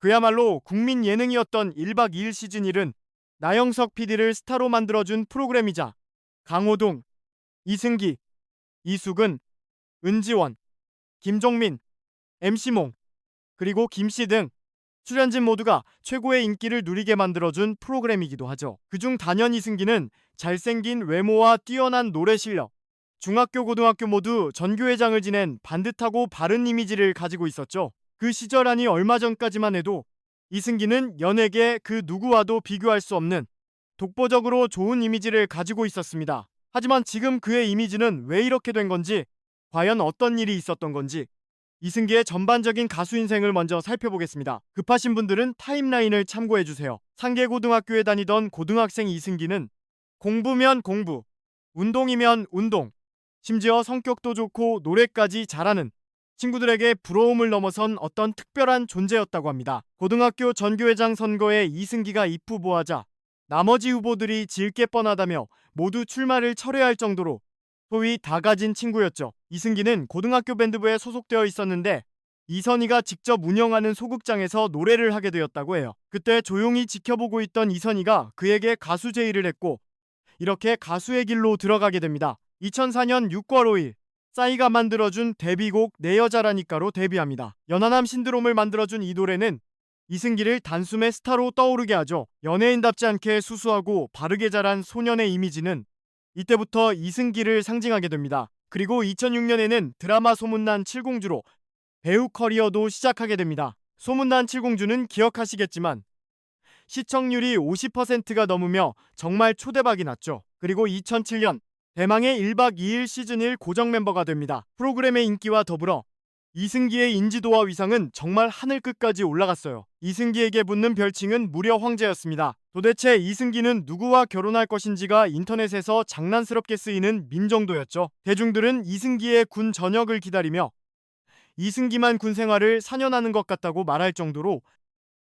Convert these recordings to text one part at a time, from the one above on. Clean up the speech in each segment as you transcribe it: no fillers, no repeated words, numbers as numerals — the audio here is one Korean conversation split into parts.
그야말로 국민 예능이었던 1박 2일 시즌 1은 나영석 PD를 스타로 만들어준 프로그램이자 강호동, 이승기, 이수근, 은지원, 김종민, MC몽, 그리고 김씨 등 출연진 모두가 최고의 인기를 누리게 만들어준 프로그램이기도 하죠. 그중 단연 이승기는 잘생긴 외모와 뛰어난 노래 실력, 중학교 고등학교 모두 전교회장을 지낸 반듯하고 바른 이미지를 가지고 있었죠. 그 시절 아니 얼마 전까지만 해도 이승기는 연예계 그 누구와도 비교할 수 없는 독보적으로 좋은 이미지를 가지고 있었습니다. 하지만 지금 그의 이미지는 왜 이렇게 된 건지, 과연 어떤 일이 있었던 건지 이승기의 전반적인 가수 인생을 먼저 살펴보겠습니다. 급하신 분들은 타임라인을 참고해주세요. 상계고등학교에 다니던 고등학생 이승기는 공부면 공부, 운동이면 운동, 심지어 성격도 좋고 노래까지 잘하는 친구들에게 부러움을 넘어선 어떤 특별한 존재였다고 합니다. 고등학교 전교회장 선거에 이승기가 입후보하자 나머지 후보들이 질 게 뻔하다며 모두 출마를 철회할 정도로 소위 다 가진 친구였죠. 이승기는 고등학교 밴드부에 소속되어 있었는데 이선희가 직접 운영하는 소극장에서 노래를 하게 되었다고 해요. 그때 조용히 지켜보고 있던 이선희가 그에게 가수 제의를 했고 이렇게 가수의 길로 들어가게 됩니다. 2004년 6월 5일 싸이가 만들어준 데뷔곡 내 여자라니까로 데뷔합니다. 연하남 신드롬을 만들어준 이 노래는 이승기를 단숨에 스타로 떠오르게 하죠. 연예인답지 않게 수수하고 바르게 자란 소년의 이미지는 이때부터 이승기를 상징하게 됩니다. 그리고 2006년에는 드라마 소문난 칠공주로 배우 커리어도 시작하게 됩니다. 소문난 칠공주는 기억하시겠지만 시청률이 50%가 넘으며 정말 초대박이 났죠. 그리고 2007년 대망의 1박 2일 시즌 1 고정 멤버가 됩니다. 프로그램의 인기와 더불어 이승기의 인지도와 위상은 정말 하늘 끝까지 올라갔어요. 이승기에게 붙는 별칭은 무려 황제였습니다. 도대체 이승기는 누구와 결혼할 것인지가 인터넷에서 장난스럽게 쓰이는 밈 정도였죠. 대중들은 이승기의 군 전역을 기다리며 이승기만 군 생활을 4년 하는 것 같다고 말할 정도로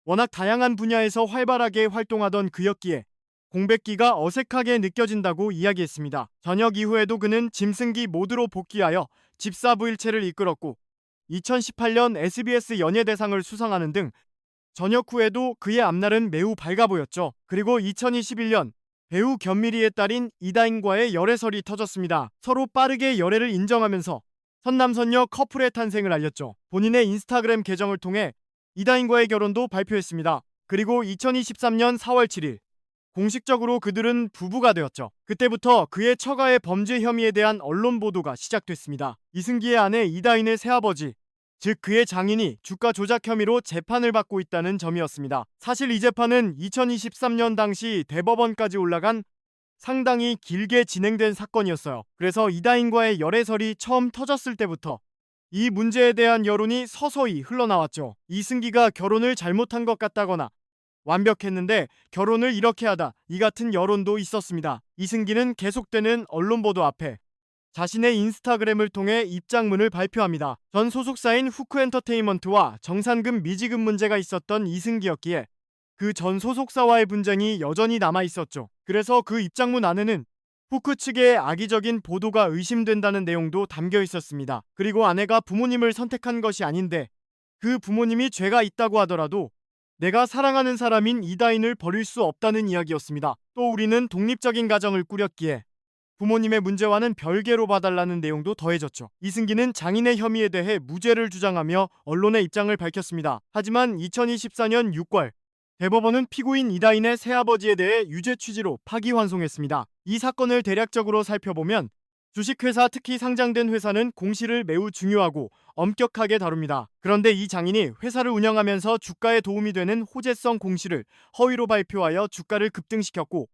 워낙 다양한 분야에서 활발하게 활동하던 그였기에 공백기가 어색하게 느껴진다고 이야기했습니다. 전역 이후에도 그는 짐승기 모드로 복귀하여 집사부일체를 이끌었고 2018년 SBS 연예대상을 수상하는 등 전역 후에도 그의 앞날은 매우 밝아 보였죠. 그리고 2021년 배우 견미리의 딸인 이다인과의 열애설이 터졌습니다. 서로 빠르게 열애를 인정하면서 선남선녀 커플의 탄생을 알렸죠. 본인의 인스타그램 계정을 통해 이다인과의 결혼도 발표했습니다. 그리고 2023년 4월 7일 공식적으로 그들은 부부가 되었죠. 그때부터 그의 처가의 범죄 혐의에 대한 언론 보도가 시작됐습니다. 이승기의 아내 이다인의 새아버지, 즉 그의 장인이 주가 조작 혐의로 재판을 받고 있다는 점이었습니다. 사실 이 재판은 2023년 당시 대법원까지 올라간 상당히 길게 진행된 사건이었어요. 그래서 이다인과의 열애설이 처음 터졌을 때부터 이 문제에 대한 여론이 서서히 흘러나왔죠. 이승기가 결혼을 잘못한 것 같다거나 완벽했는데 결혼을 이렇게 하다, 이 같은 여론도 있었습니다. 이승기는 계속되는 언론 보도 앞에 자신의 인스타그램을 통해 입장문을 발표합니다. 전 소속사인 후크엔터테인먼트와 정산금 미지급 문제가 있었던 이승기였기에 그 전 소속사와의 분쟁이 여전히 남아있었죠. 그래서 그 입장문 안에는 후크 측의 악의적인 보도가 의심된다는 내용도 담겨 있었습니다. 그리고 아내가 부모님을 선택한 것이 아닌데 그 부모님이 죄가 있다고 하더라도 내가 사랑하는 사람인 이다인을 버릴 수 없다는 이야기였습니다. 또 우리는 독립적인 가정을 꾸렸기에 부모님의 문제와는 별개로 봐달라는 내용도 더해졌죠. 이승기는 장인의 혐의에 대해 무죄를 주장하며 언론의 입장을 밝혔습니다. 하지만 2024년 6월 대법원은 피고인 이다인의 새아버지에 대해 유죄 취지로 파기환송했습니다. 이 사건을 대략적으로 살펴보면 주식회사, 특히 상장된 회사는 공시를 매우 중요하고 엄격하게 다룹니다. 그런데 이 장인이 회사를 운영하면서 주가에 도움이 되는 호재성 공시를 허위로 발표하여 주가를 급등시켰고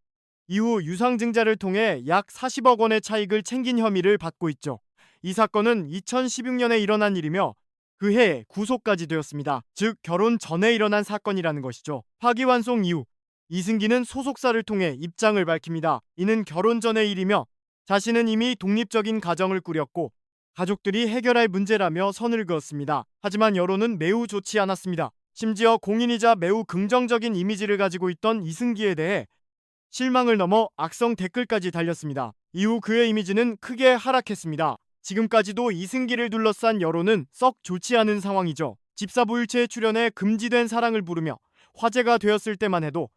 이후 유상증자를 통해 약 40억 원의 차익을 챙긴 혐의를 받고 있죠. 이 사건은 2016년에 일어난 일이며 그 해에 구속까지 되었습니다. 즉 결혼 전에 일어난 사건이라는 것이죠. 파기환송 이후 이승기는 소속사를 통해 입장을 밝힙니다. 이는 결혼 전의 일이며 자신은 이미 독립적인 가정을 꾸렸고 가족들이 해결할 문제라며 선을 그었습니다. 하지만 여론은 매우 좋지 않았습니다. 심지어 공인이자 매우 긍정적인 이미지를 가지고 있던 이승기에 대해 실망을 넘어 악성 댓글까지 달렸습니다. 이후 그의 이미지는 크게 하락했습니다. 지금까지도 이승기를 둘러싼 여론은 썩 좋지 않은 상황이죠. 집사부일체에 출연해 금지된 사랑을 부르며 화제가 되었을 때만 해도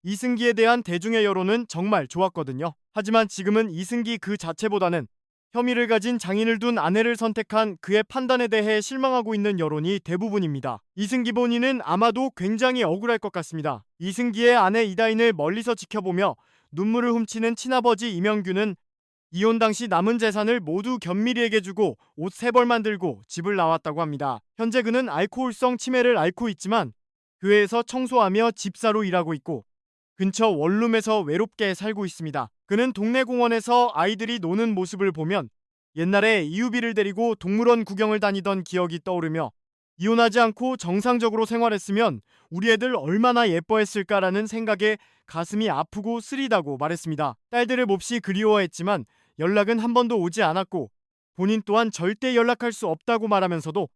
이승기에 대한 대중의 여론은 정말 좋았거든요. 하지만 지금은 이승기 그 자체보다는 혐의를 가진 장인을 둔 아내를 선택한 그의 판단에 대해 실망하고 있는 여론이 대부분입니다. 이승기 본인은 아마도 굉장히 억울할 것 같습니다. 이승기의 아내 이다인을 멀리서 지켜보며 눈물을 훔치는 친아버지 이명규는 이혼 당시 남은 재산을 모두 견미리에게 주고 옷 3벌만 들고 집을 나왔다고 합니다. 현재 그는 알코올성 치매를 앓고 있지만 교회에서 청소하며 집사로 일하고 있고 근처 원룸에서 외롭게 살고 있습니다. 그는 동네 공원에서 아이들이 노는 모습을 보면 옛날에 이유비를 데리고 동물원 구경을 다니던 기억이 떠오르며 이혼하지 않고 정상적으로 생활했으면 우리 애들 얼마나 예뻐했을까라는 생각에 가슴이 아프고 쓰리다고 말했습니다. 딸들을 몹시 그리워했지만 연락은 한 번도 오지 않았고 본인 또한 절대 연락할 수 없다고 말하면서도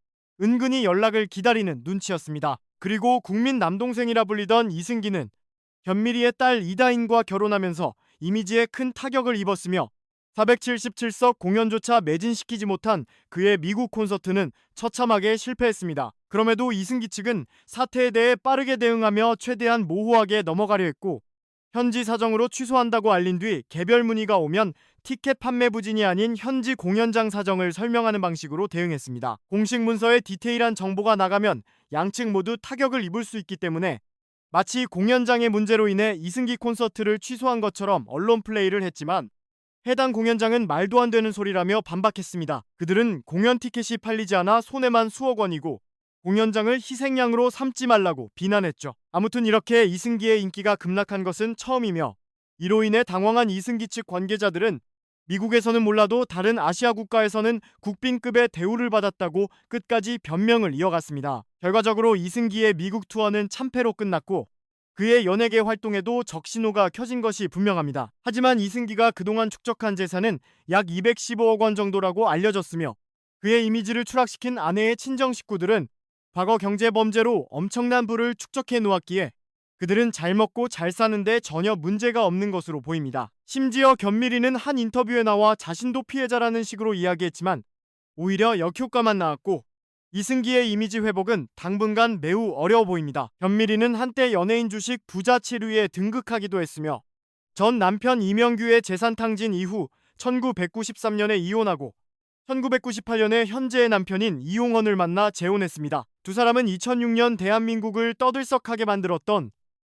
은근히 연락을 기다리는 눈치였습니다. 그리고 국민 남동생이라 불리던 이승기는 견미리의 딸 이다인과 결혼하면서 이미지에 큰 타격을 입었으며 477석 공연조차 매진시키지 못한 그의 미국 콘서트는 처참하게 실패했습니다. 그럼에도 이승기 측은 사태에 대해 빠르게 대응하며 최대한 모호하게 넘어가려 했고 현지 사정으로 취소한다고 알린 뒤 개별 문의가 오면 티켓 판매 부진이 아닌 현지 공연장 사정을 설명하는 방식으로 대응했습니다. 공식 문서에 디테일한 정보가 나가면 양측 모두 타격을 입을 수 있기 때문에 마치 공연장의 문제로 인해 이승기 콘서트를 취소한 것처럼 언론 플레이를 했지만 해당 공연장은 말도 안 되는 소리라며 반박했습니다. 그들은 공연 티켓이 팔리지 않아 손해만 수억 원이고 공연장을 희생양으로 삼지 말라고 비난했죠. 아무튼 이렇게 이승기의 인기가 급락한 것은 처음이며 이로 인해 당황한 이승기 측 관계자들은 미국에서는 몰라도 다른 아시아 국가에서는 국빈급의 대우를 받았다고 끝까지 변명을 이어갔습니다. 결과적으로 이승기의 미국 투어는 참패로 끝났고 그의 연예계 활동에도 적신호가 켜진 것이 분명합니다. 하지만 이승기가 그동안 축적한 재산은 약 215억 원 정도라고 알려졌으며 그의 이미지를 추락시킨 아내의 친정 식구들은 과거 경제범죄로 엄청난 부를 축적해 놓았기에 그들은 잘 먹고 잘 사는데 전혀 문제가 없는 것으로 보입니다. 심지어 견미리는 한 인터뷰에 나와 자신도 피해자라는 식으로 이야기했지만 오히려 역효과만 나왔고 이승기의 이미지 회복은 당분간 매우 어려워 보입니다. 견미리는 한때 연예인 주식 부자 7위에 등극하기도 했으며 전 남편 이명규의 재산 탕진 이후 1993년에 이혼하고 1998년에 현재의 남편인 이용헌을 만나 재혼했습니다. 두 사람은 2006년 대한민국을 떠들썩하게 만들었던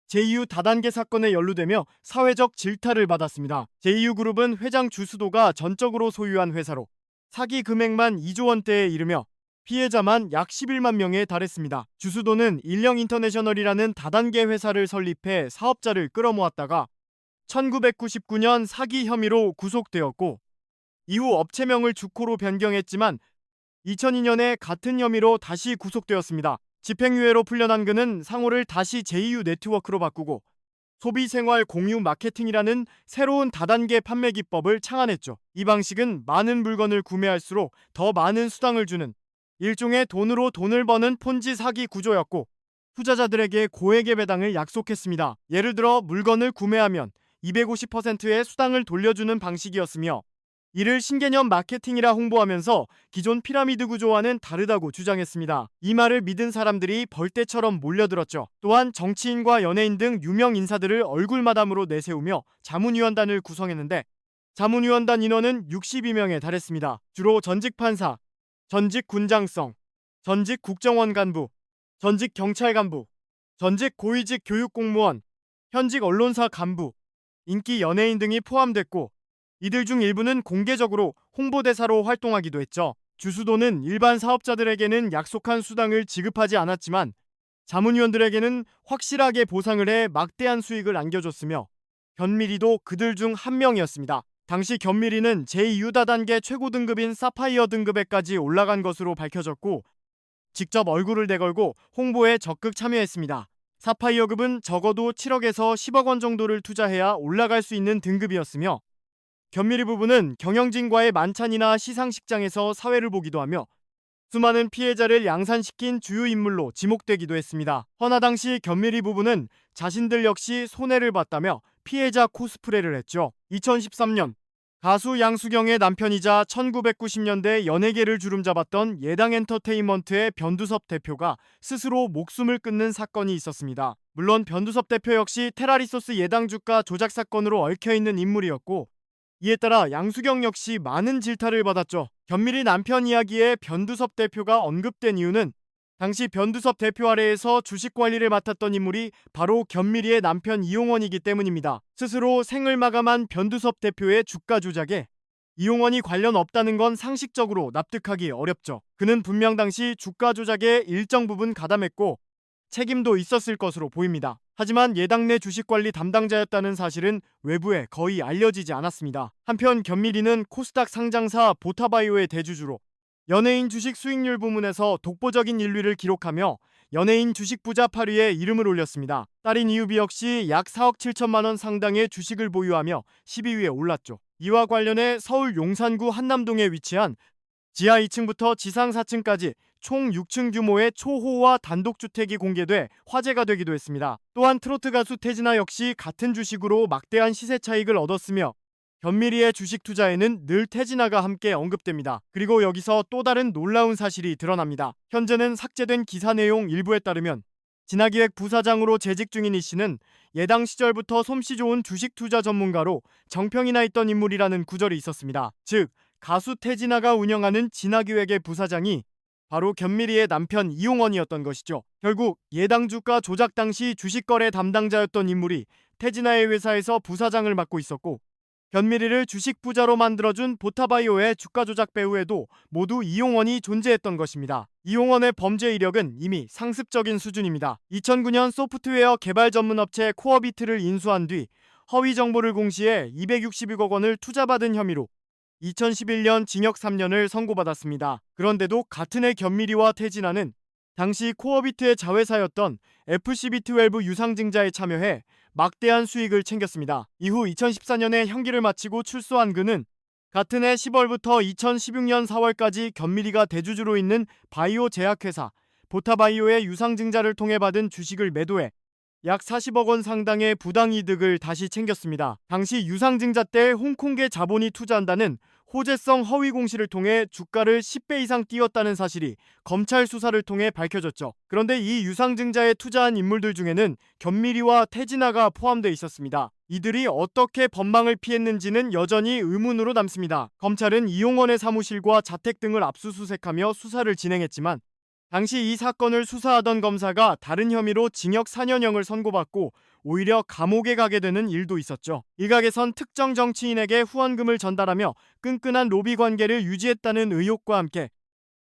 제2유 다단계 사건에 연루되며 사회적 질타를 받았습니다. 제2유그룹은 회장 주수도가 전적으로 소유한 회사로 사기 금액만 2조 원대에 이르며 피해자만 약 11만 명에 달했습니다. 주수도는 일령인터내셔널이라는 다단계 회사를 설립해 사업자를 끌어모았다가 1999년 사기 혐의로 구속되었고 이후 업체명을 주코로 변경했지만 2002년에 같은 혐의로 다시 구속되었습니다. 집행유예로 풀려난 그는 상호를 다시 제2유 네트워크로 바꾸고 소비생활 공유 마케팅이라는 새로운 다단계 판매 기법을 창안했죠. 이 방식은 많은 물건을 구매할수록 더 많은 수당을 주는 일종의 돈으로 돈을 버는 폰지 사기 구조였고 투자자들에게 고액의 배당을 약속했습니다. 예를 들어 물건을 구매하면 250%의 수당을 돌려주는 방식이었으며 이를 신개념 마케팅이라 홍보하면서 기존 피라미드 구조와는 다르다고 주장했습니다. 이 말을 믿은 사람들이 벌떼처럼 몰려들었죠. 또한 정치인과 연예인 등 유명 인사들을 얼굴마담으로 내세우며 자문위원단을 구성했는데 자문위원단 인원은 62명에 달했습니다. 주로 전직 판사, 전직 군장성, 전직 국정원 간부, 전직 경찰 간부, 전직 고위직 교육공무원, 현직 언론사 간부, 인기 연예인 등이 포함됐고 이들 중 일부는 공개적으로 홍보대사로 활동하기도 했죠. 주수도는 일반 사업자들에게는 약속한 수당을 지급하지 않았지만 자문위원들에게는 확실하게 보상을 해 막대한 수익을 안겨줬으며 견미리도 그들 중 한 명이었습니다. 당시 견미리는 제2유다단계 최고 등급인 사파이어 등급에까지 올라간 것으로 밝혀졌고 직접 얼굴을 내걸고 홍보에 적극 참여했습니다. 사파이어급은 적어도 7억에서 10억 원 정도를 투자해야 올라갈 수 있는 등급이었으며 견미리 부부는 경영진과의 만찬이나 시상식장에서 사회를 보기도 하며 수많은 피해자를 양산시킨 주요 인물로 지목되기도 했습니다. 허나 당시 견미리 부부는 자신들 역시 손해를 봤다며 피해자 코스프레를 했죠. 2013년 가수 양수경의 남편이자 1990년대 연예계를 주름잡았던 예당 엔터테인먼트의 변두섭 대표가 스스로 목숨을 끊는 사건이 있었습니다. 물론 변두섭 대표 역시 테라리소스 예당 주가 조작 사건으로 얽혀있는 인물이었고, 이에 따라 양수경 역시 많은 질타를 받았죠. 견미리 남편 이야기에 변두섭 대표가 언급된 이유는 당시 변두섭 대표 아래에서 주식 관리를 맡았던 인물이 바로 견미리의 남편 이용원이기 때문입니다. 스스로 생을 마감한 변두섭 대표의 주가 조작에 이용원이 관련 없다는 건 상식적으로 납득하기 어렵죠. 그는 분명 당시 주가 조작에 일정 부분 가담했고 책임도 있었을 것으로 보입니다. 하지만 예당 내 주식관리 담당자였다는 사실은 외부에 거의 알려지지 않았습니다. 한편 견미리는 코스닥 상장사 보타바이오의 대주주로 연예인 주식 수익률 부문에서 독보적인 1위를 기록하며 연예인 주식 부자 8위에 이름을 올렸습니다. 딸인 이유비 역시 약 4억 7천만 원 상당의 주식을 보유하며 12위에 올랐죠. 이와 관련해 서울 용산구 한남동에 위치한 지하 2층부터 지상 4층까지 총 6층 규모의 초호화 단독주택이 공개돼 화제가 되기도 했습니다. 또한 트로트 가수 태진아 역시 같은 주식으로 막대한 시세 차익을 얻었으며 견미리의 주식 투자에는 늘 태진아가 함께 언급됩니다. 그리고 여기서 또 다른 놀라운 사실이 드러납니다. 현재는 삭제된 기사 내용 일부에 따르면 진화기획 부사장으로 재직 중인 이 씨는 예당 시절부터 솜씨 좋은 주식 투자 전문가로 정평이 나 있던 인물이라는 구절이 있었습니다. 즉, 가수 태진아가 운영하는 진화기획의 부사장이 바로 견미리의 남편 이용원이었던 것이죠. 결국 예당 주가 조작 당시 주식거래 담당자였던 인물이 태진아의 회사에서 부사장을 맡고 있었고, 견미리를 주식 부자로 만들어준 보타바이오의 주가 조작 배후에도 모두 이용원이 존재했던 것입니다. 이용원의 범죄 이력은 이미 상습적인 수준입니다. 2009년 소프트웨어 개발 전문 업체 코어비트를 인수한 뒤 허위 정보를 공시해 260억 원을 투자받은 혐의로 2011년 징역 3년을 선고받았습니다. 그런데도 같은 해 견미리와 태진아는 당시 코어비트의 자회사였던 FCB12 유상증자에 참여해 막대한 수익을 챙겼습니다. 이후 2014년에 형기를 마치고 출소한 그는 같은 해 10월부터 2016년 4월까지 견미리가 대주주로 있는 바이오 제약회사 보타바이오의 유상증자를 통해 받은 주식을 매도해 약 40억 원 상당의 부당이득을 다시 챙겼습니다. 당시 유상증자 때 홍콩계 자본이 투자한다는 호재성 허위 공시를 통해 주가를 10배 이상 띄웠다는 사실이 검찰 수사를 통해 밝혀졌죠. 그런데 이 유상증자에 투자한 인물들 중에는 견미리와 태진아가 포함되어 있었습니다. 이들이 어떻게 법망을 피했는지는 여전히 의문으로 남습니다. 검찰은 이용원의 사무실과 자택 등을 압수수색하며 수사를 진행했지만 당시 이 사건을 수사하던 검사가 다른 혐의로 징역 4년형을 선고받고 오히려 감옥에 가게 되는 일도 있었죠. 일각에선 특정 정치인에게 후원금을 전달하며 끈끈한 로비 관계를 유지했다는 의혹과 함께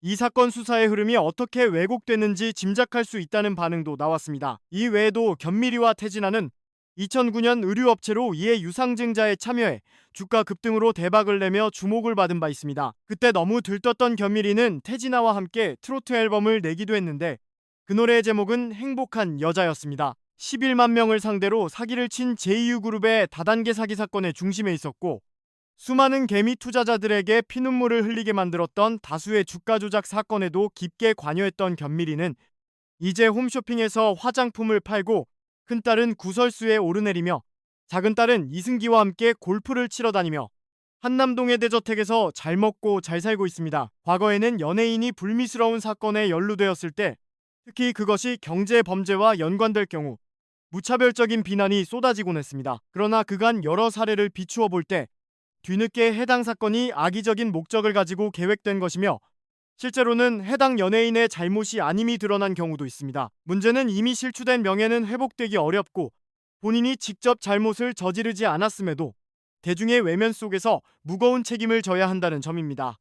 이 사건 수사의 흐름이 어떻게 왜곡됐는지 짐작할 수 있다는 반응도 나왔습니다. 이 외에도 견미리와 태진아는 2009년 의류업체로 이에 유상증자에 참여해 주가 급등으로 대박을 내며 주목을 받은 바 있습니다. 그때 너무 들떴던 견미리는 태진아와 함께 트로트 앨범을 내기도 했는데 그 노래의 제목은 행복한 여자였습니다. 11만 명을 상대로 사기를 친 JU그룹의 다단계 사기 사건의 중심에 있었고 수많은 개미 투자자들에게 피눈물을 흘리게 만들었던 다수의 주가 조작 사건에도 깊게 관여했던 견미리는 이제 홈쇼핑에서 화장품을 팔고 큰딸은 구설수에 오르내리며 작은딸은 이승기와 함께 골프를 치러 다니며 한남동의 대저택에서 잘 먹고 잘 살고 있습니다. 과거에는 연예인이 불미스러운 사건에 연루되었을 때 특히 그것이 경제 범죄와 연관될 경우 무차별적인 비난이 쏟아지곤 했습니다. 그러나 그간 여러 사례를 비추어 볼 때 뒤늦게 해당 사건이 악의적인 목적을 가지고 계획된 것이며 실제로는 해당 연예인의 잘못이 아님이 드러난 경우도 있습니다. 문제는 이미 실추된 명예는 회복되기 어렵고 본인이 직접 잘못을 저지르지 않았음에도 대중의 외면 속에서 무거운 책임을 져야 한다는 점입니다.